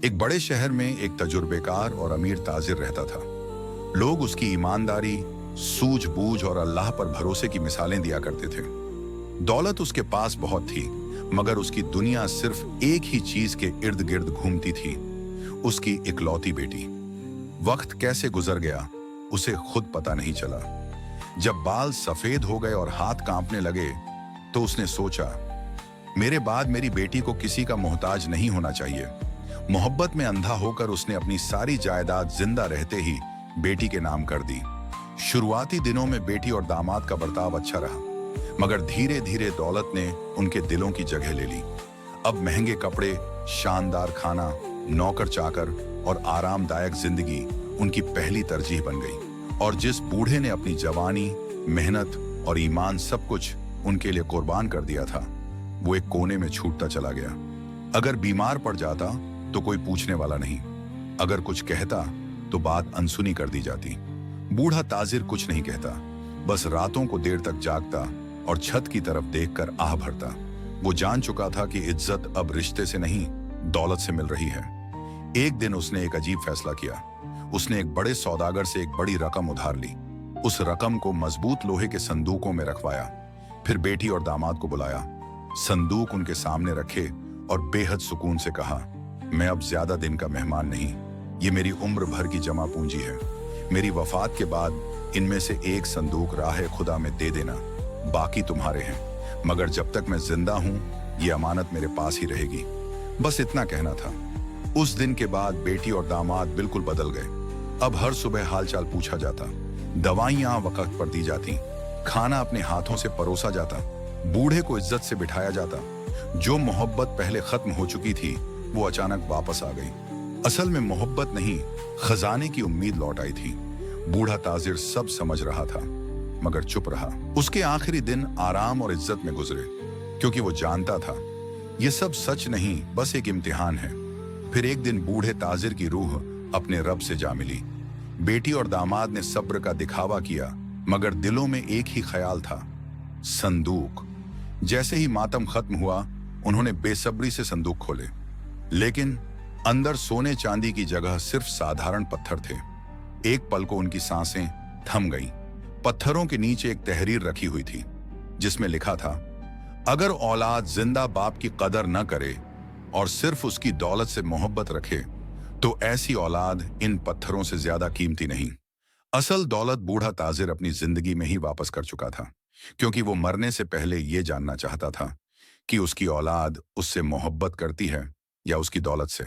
एक बड़े शहर में एक तजुर्बेकार और अमीर ताजिर रहता था। लोग उसकी ईमानदारी, सूझबूझ और अल्लाह पर भरोसे की मिसालें दिया करते थे। दौलत उसके पास बहुत थी, मगर उसकी दुनिया सिर्फ एक ही चीज के इर्द गिर्द घूमती थी, उसकी इकलौती बेटी। वक्त कैसे गुजर गया उसे खुद पता नहीं चला। जब बाल सफेद हो गए और हाथ कांपने लगे तो उसने सोचा, मेरे बाद मेरी बेटी को किसी का मोहताज नहीं होना चाहिए। मोहब्बत में अंधा होकर उसने अपनी सारी जायदाद जिंदा रहते ही बेटी के नाम कर दी। शुरुआती दिनों में बेटी और दामाद का बर्ताव अच्छा रहा, मगर धीरे धीरे दौलत ने उनके दिलों की जगह ले ली। अब महंगे कपड़े, शानदार खाना, नौकर चाकर और आरामदायक जिंदगी उनकी पहली तरजीह बन गई। और जिस बूढ़े ने अपनी जवानी, मेहनत और ईमान सब कुछ उनके लिए कुर्बान कर दिया था, वो एक कोने में छूटता चला गया। अगर बीमार पड़ जाता तो कोई पूछने वाला नहीं, अगर कुछ कहता तो बात अनसुनी कर दी जाती। बूढ़ा ताजिर कुछ नहीं कहता, बस रातों को देर तक जागता और छत की तरफ देखकर आह भरता। वो जान चुका था कि इज्जत अब रिश्ते से नहीं, दौलत से मिल रही है। एक दिन उसने एक अजीब फैसला किया। उसने एक बड़े सौदागर से एक बड़ी रकम उधार ली। उस रकम को मजबूत लोहे के संदूकों में रखवाया। फिर बेटी और दामाद को बुलाया, संदूक उनके सामने रखे और बेहद सुकून से कहा, मैं अब ज्यादा दिन का मेहमान नहीं, ये मेरी उम्र भर की जमा पूंजी है। मेरी वफात के बाद इनमें से एक संदूक राहे खुदा में दे देना, बाकी तुम्हारे हैं। मगर जब तक मैं जिंदा हूं, ये अमानत मेरे पास ही रहेगी। बस इतना कहना था। उस दिन के बाद बेटी और दामाद बिल्कुल बदल गए। अब हर सुबह हालचाल पूछा जाता, दवाइयां वक्त पर दी जाती, खाना अपने हाथों से परोसा जाता, बूढ़े को इज्जत से बिठाया जाता। जो मोहब्बत पहले खत्म हो चुकी थी वो अचानक वापस आ गई। असल में मोहब्बत नहीं, खजाने की उम्मीद लौट आई थी। बूढ़ा ताजिर सब समझ रहा था, मगर चुप रहा। उसके आखिरी दिन आराम और इज्जत में गुजरे, क्योंकि वो जानता था ये सब सच नहीं, बस एक इम्तिहान है। फिर एक दिन बूढ़े ताजिर की रूह अपने रब से जा मिली। बेटी और दामाद ने सब्र का दिखावा किया, मगर दिलों में एक ही ख्याल था, संदूक। जैसे ही मातम खत्म हुआ, उन्होंने बेसब्री से संदूक खोले, लेकिन अंदर सोने चांदी की जगह सिर्फ साधारण पत्थर थे। एक पल को उनकी सांसें थम गईं। पत्थरों के नीचे एक तहरीर रखी हुई थी, जिसमें लिखा था, अगर औलाद जिंदा बाप की कदर न करे और सिर्फ उसकी दौलत से मोहब्बत रखे, तो ऐसी औलाद इन पत्थरों से ज्यादा कीमती नहीं। असल दौलत बूढ़ा ताजिर अपनी जिंदगी में ही वापस कर चुका था, क्योंकि वो मरने से पहले ये जानना चाहता था कि उसकी औलाद उससे मोहब्बत करती है या उसकी दौलत से।